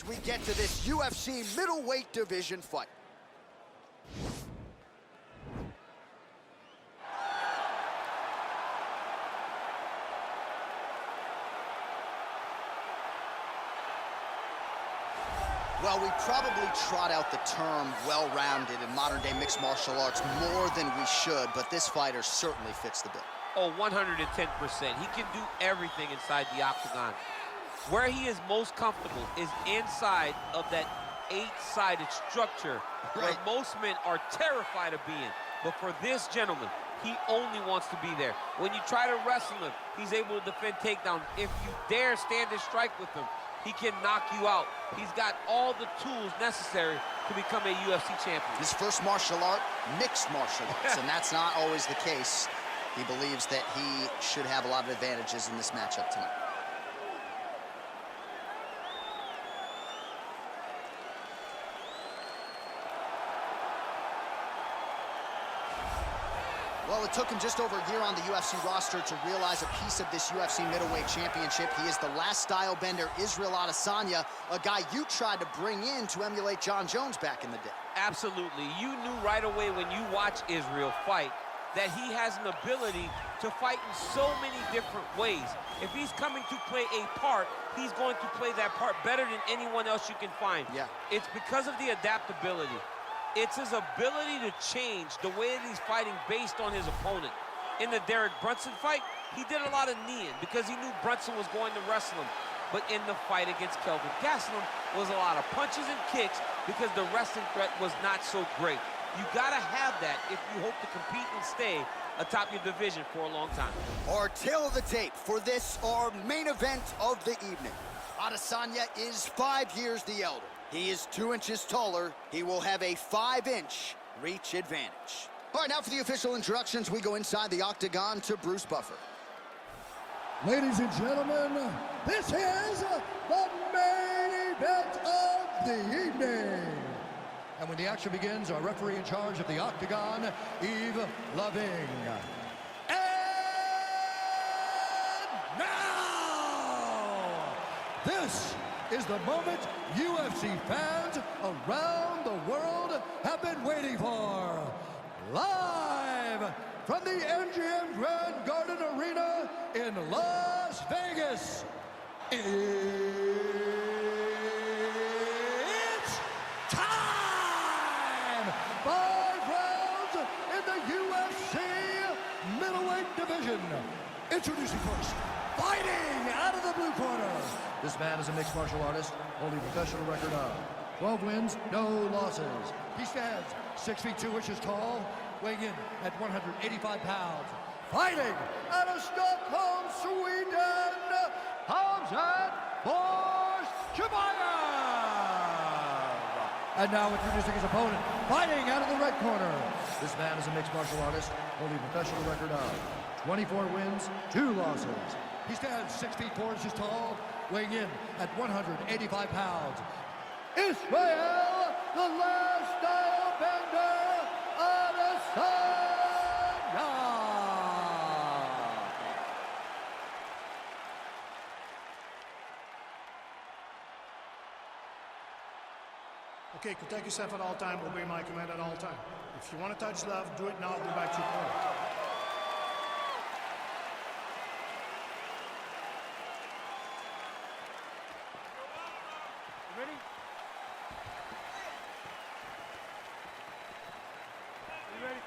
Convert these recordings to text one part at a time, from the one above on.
as we get to this UFC middleweight division fight. Well, we probably trot out the term well-rounded in modern-day mixed martial arts more than we should, but this fighter certainly fits the bill. Oh, 110%. He can do everything inside the octagon. Where he is most comfortable is inside of that 8-sided structure where most men are terrified of being. But for this gentleman, he only wants to be there. When you try to wrestle him, he's able to defend takedown. If you dare stand and strike with him, he can knock you out. He's got all the tools necessary to become a UFC champion. His first martial art, mixed martial arts, and that's not always the case. He believes that he should have a lot of advantages in this matchup tonight. Well, it took him just over a year on the UFC roster to realize a piece of this UFC middleweight championship. He is the last style bender, Israel Adesanya, a guy you tried to bring in to emulate John Jones back in the day. Absolutely. You knew right away when you watch Israel fight that he has an ability to fight in so many different ways. If he's coming to play a part, he's going to play that part better than anyone else you can find. Yeah. It's because of the adaptability. It's his ability to change the way that he's fighting based on his opponent. In the Derek Brunson fight, he did a lot of kneeing because he knew Brunson was going to wrestle him. But in the fight against Kelvin Gastelum was a lot of punches and kicks because the wrestling threat was not so great. You gotta have that if you hope to compete and stay atop your division for a long time. Our tail of the tape for this, our main event of the evening. Adesanya is 5 years the elder. He is 2 inches taller. He will have a 5-inch reach advantage. All right, now for the official introductions, we go inside the octagon to Bruce Buffer. Ladies and gentlemen, this is the main event of the evening. And when the action begins, our referee in charge of the octagon, Yves Loving. And now, this is the moment UFC fans around the world have been waiting for. Live from the MGM Grand Garden Arena in Las Vegas, it's time! 5 rounds in the UFC middleweight division. Introducing first, fighting out of the blue corner. This man is a mixed martial artist, holding a professional record of 12 wins, no losses. He stands 6 feet 2 inches tall, weighing in at 185 pounds. Fighting out of Stockholm, Sweden, Khamzat Chimaev. And now introducing his opponent, fighting out of the red corner. This man is a mixed martial artist, holding a professional record of 24 wins, 2 losses. He stands 6 feet 4 inches tall, weighing in at 185 pounds. Israel, the last style bender, Adesanya. Okay, protect yourself at all time, obey my command at all time. If you want to touch left, do it now, go back to your corner. Ready? You ready?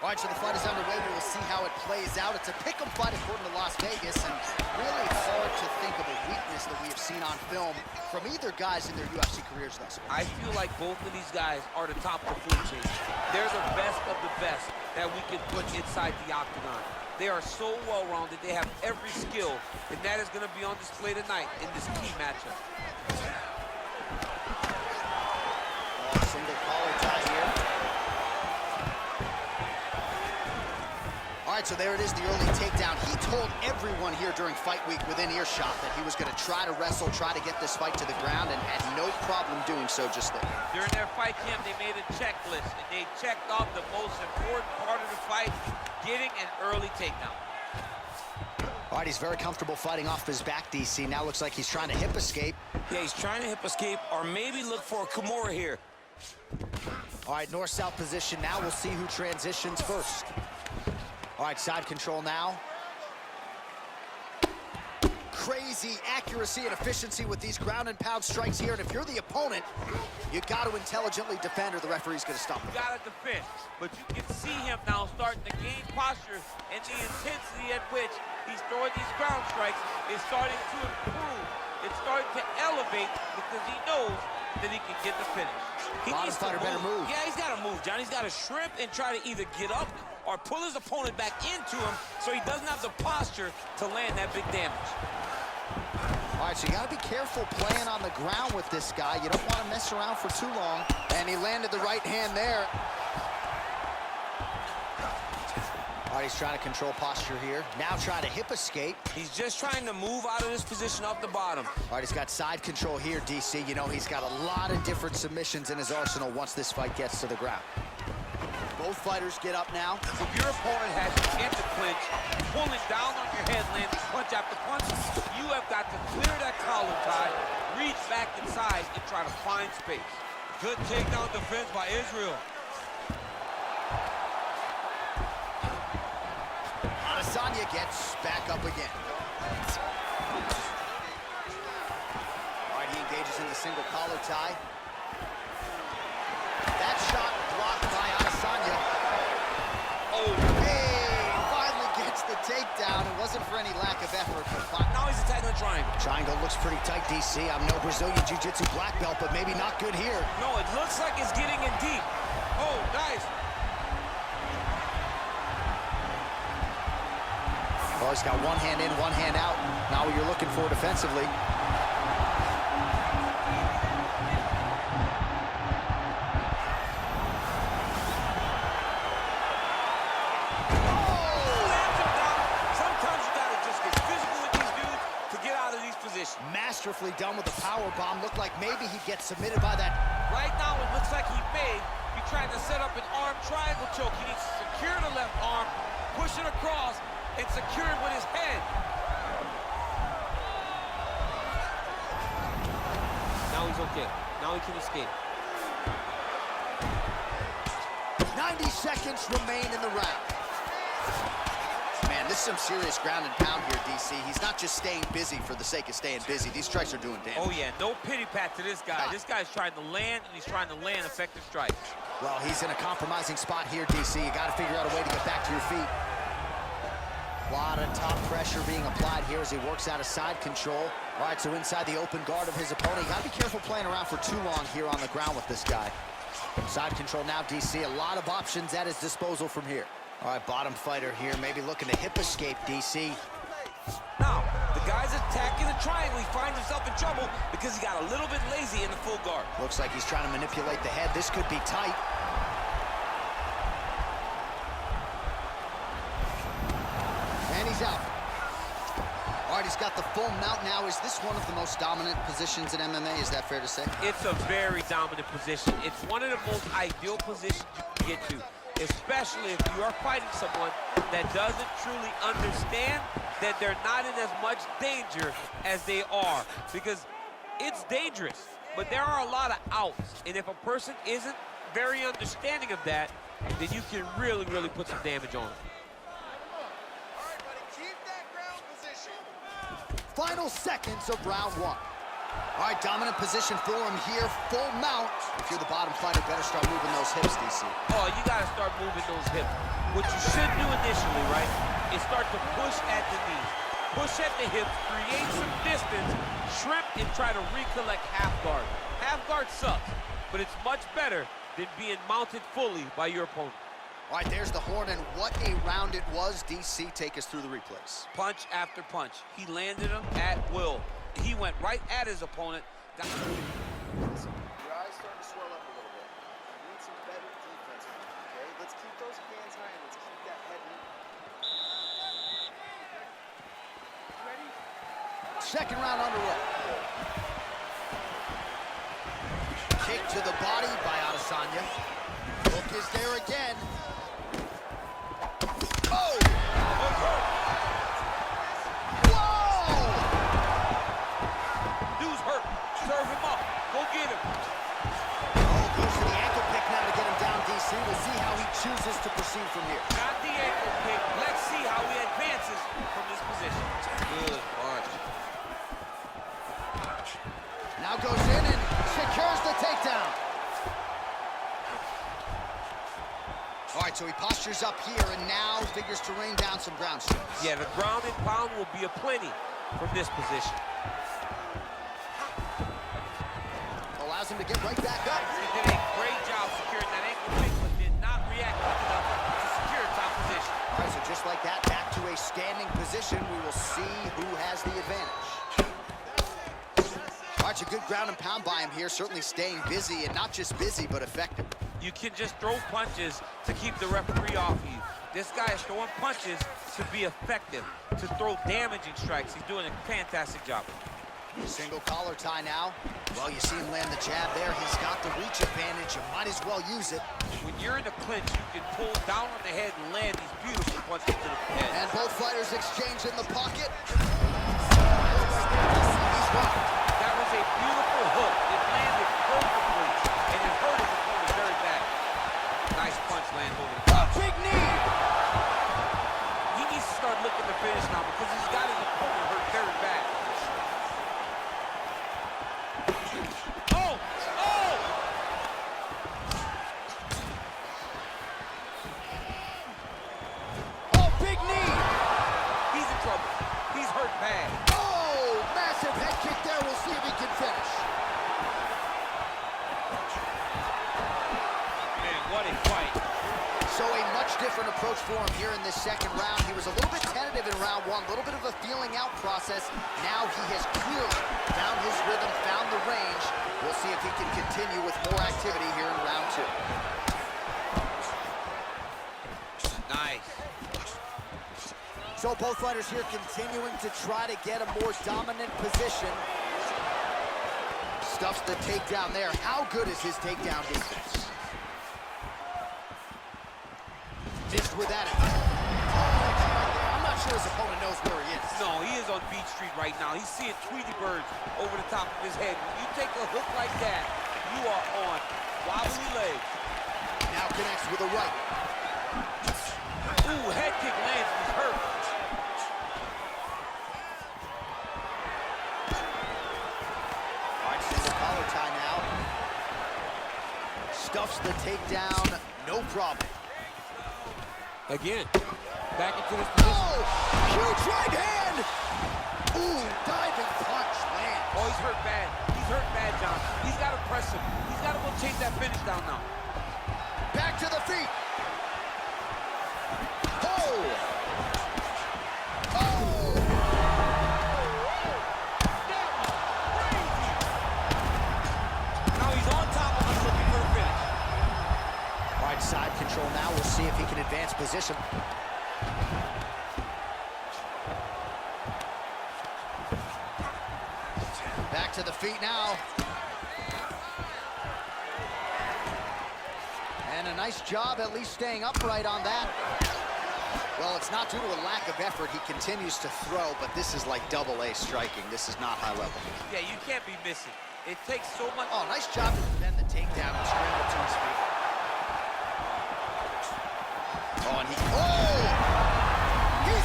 All right, so the fight is underway. We will see how it plays out. It's a pick'em fight according to Las Vegas, and really hard to think of a weakness that we have seen on film from either guys in their UFC careers thus far. I feel like both of these guys are the top of the food chain. They're the best of the best that we could put inside the octagon. They are so well-rounded. They have every skill, and that is going to be on display tonight in this key matchup. Single collar tie here. All right, so there it is, the early takedown. He told everyone here during fight week within earshot that he was going to try to wrestle, try to get this fight to the ground, and had no problem doing so just there. During their fight camp, they made a checklist, and they checked off the most important part of the fight, getting an early takedown. All right, he's very comfortable fighting off his back, DC. Now looks like he's trying to hip escape. Yeah, he's trying to hip escape or maybe look for a Kimura here. All right, north-south position. Now we'll see who transitions first. All right, side control now. Crazy accuracy and efficiency with these ground and pound strikes here. And if you're the opponent, you got to intelligently defend or the referee's going to stop You him. got to defend, but you can see him now starting to gain posture, and the intensity at which he's throwing these ground strikes is starting to improve. It's starting to elevate because he knows that he can get the finish. He Bottom needs to fighter better move. Yeah, he's got to move, John. He's got to shrimp and try to either get up or pull his opponent back into him so he doesn't have the posture to land that big damage. All right, so you got to be careful playing on the ground with this guy. You don't want to mess around for too long. And he landed the right hand there. All right, he's trying to control posture here. Now trying to hip escape. He's just trying to move out of this position off the bottom. All right, he's got side control here, DC. You know, he's got a lot of different submissions in his arsenal once this fight gets to the ground. Both fighters get up now. If your opponent has you in the clinch, pulling down on your head, landing punch after punch, you have got to clear that collar tie, reach back inside, and try to find space. Good takedown defense by Israel. Adesanya gets back up again. All right, he engages in the single collar tie. That shot blocked by Adesanya. Oh, hey, finally gets the takedown. It wasn't for any lack of effort, but Now he's attacking the triangle. triangle looks pretty tight, DC. I'm no Brazilian Jiu-Jitsu black belt, but maybe not good here. No, it looks like it's getting in deep. Oh, nice. Oh, he's got one hand in, one hand out. Now what you're looking for defensively. Masterfully done with the power bomb. Looked like maybe he'd get submitted by that. Right now, it looks like he may be trying to set up an arm triangle choke. He needs to secure the left arm, push it across, and secure it with his head. Now he's okay. Now he can escape. 90 seconds remain in the round. Man, this is some serious ground and pound here, DC. He's not just staying busy for the sake of staying busy. These strikes are doing damage. Oh, yeah. No pity pat to this guy. This guy's trying to land, and he's trying to land effective strikes. Well, he's in a compromising spot here, DC. You got to figure out a way to get back to your feet. A lot of top pressure being applied here as he works out of side control. All right, so inside the open guard of his opponent. You got to be careful playing around for too long here on the ground with this guy. Side control now, DC. A lot of options at his disposal from here. All right, bottom fighter here, maybe looking to hip escape, DC. Now, the guy's attacking the triangle. He finds himself in trouble because he got a little bit lazy in the full guard. Looks like he's trying to manipulate the head. This could be tight. And he's out. All right, he's got the full mount now. Is this one of the most dominant positions in MMA? Is that fair to say? It's a very dominant position. It's one of the most ideal positions you can get to, especially if you are fighting someone that doesn't truly understand that they're not in as much danger as they are, because it's dangerous, but there are a lot of outs, and if a person isn't very understanding of that, then you can really, really put some damage on them. Final seconds of round one. All right, dominant position for him here, full mount. If you're the bottom fighter, better start moving those hips, DC. Oh, you gotta start moving those hips. What you should do initially, right, is start to push at the knees. Push at the hips, create some distance, shrimp, and try to recollect half guard. Half guard sucks, but it's much better than being mounted fully by your opponent. All right, there's the horn, and what a round it was. DC, take us through the replays. Punch after punch. He landed him at will. He went right at his opponent. Your eyes starting to swell up a little bit. You need some better defense, okay? Let's keep those hands high and let's keep that head moving. Ready? Second round underway. Kick to the body by Adesanya. Hook is there again. Oh! so he postures up here and now figures to rain down some ground strikes. Yeah, the ground and pound will be aplenty from this position. Allows him to get right back up. He did a great job securing that ankle kick, but did not react quick enough to secure top position. All right, so just like that, back to a standing position. We will see who has the advantage. All right, a good ground and pound by him here, certainly staying busy, and not just busy, but effective. You can just throw punches to keep the referee off you. This guy is throwing punches to be effective, to throw damaging strikes. He's doing a fantastic job. Single collar tie now. Well, you see him land the jab there. He's got the reach advantage. You might as well use it. When you're in a clinch, you can pull down on the head and land these beautiful punches to the head. And both fighters exchange in the pocket. He's right. That was a beautiful hook. It landed perfectly, and it hurt his opponent very bad. Nice punch land over the top. Big knee. He needs to start looking to finish now because he's got his opponent hurt very bad. Oh! Oh! Oh, big knee. He's in trouble. He's hurt bad. Oh, massive head kick there. We'll see if he can finish. Man, what a fight. So a much different approach for him here in this second round. He was a little bit tentative in round one, a little bit of a feeling out process. Now he has clearly found his rhythm, found the range. We'll see if he can continue with more activity here in round two. Nice. So both fighters here continuing to try to get a more dominant position. Stuffs the takedown there. How good is his takedown defense? Missed with that. I'm not sure his opponent knows where he is. No, he is on Beach Street right now. He's seeing Tweety birds over the top of his head. When you take a hook like that, you are on wobbly legs. Now connects with a right. Ooh, head kick lands. He's hurt. All right, single collar tie now. Stuffs the takedown, no problem. Again, back into this position. Oh, huge right hand. Ooh, diving punch lands. Oh, he's hurt bad. He's hurt bad, John. He's got to press him. He's got to go chase that finish down now. Back to the feet. Oh. Oh. Now he's on top of us looking for the finish. All right, side control now. We'll see if he can advance position. Back to the feet now. And a nice job at least staying upright on that. Well, it's not due to a lack of effort. He continues to throw, but this is like double-A striking. This is not high level. Yeah, you can't be missing. It takes so much. Oh, nice job to defend the takedown and scramble to his feet. Oh, and he's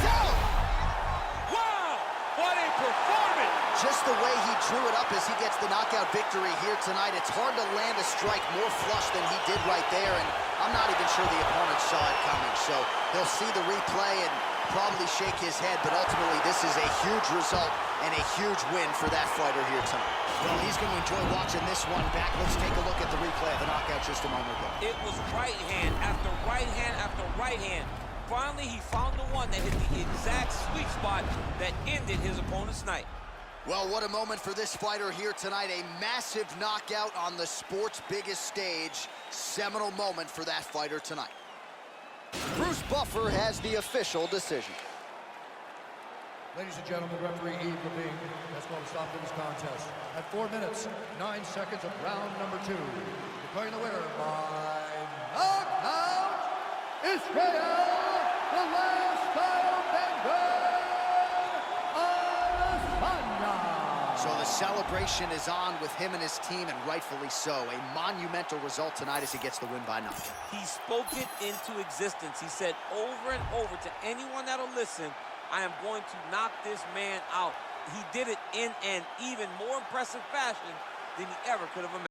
out! Wow! What a performance! Just the way he drew it up as he gets the knockout victory here tonight. It's hard to land a strike more flush than he did right there, and I'm not even sure the opponent saw it coming. So he'll see the replay and probably shake his head, but ultimately this is a huge result and a huge win for that fighter here tonight. Well, he's going to enjoy watching this one back. Let's take a look at the replay of the knockout just a moment ago. It was right hand after right hand after right hand. Finally, he found the one that hit the exact sweet spot that ended his opponent's night. Well, what a moment for this fighter here tonight. A massive knockout on the sport's biggest stage. Seminal moment for that fighter tonight. Bruce Buffer has the official decision. Ladies and gentlemen, referee Yves Levine has called a stop to this contest at 4 minutes, 9 seconds of round number 2. Declaring the winner by knockout, Israel, the last style bender, Adesanya. So the celebration is on with him and his team, and rightfully so. A monumental result tonight as he gets the win by knockout. He spoke it into existence. He said over and over to anyone that'll listen, I am going to knock this man out. He did it in an even more impressive fashion than he ever could have imagined.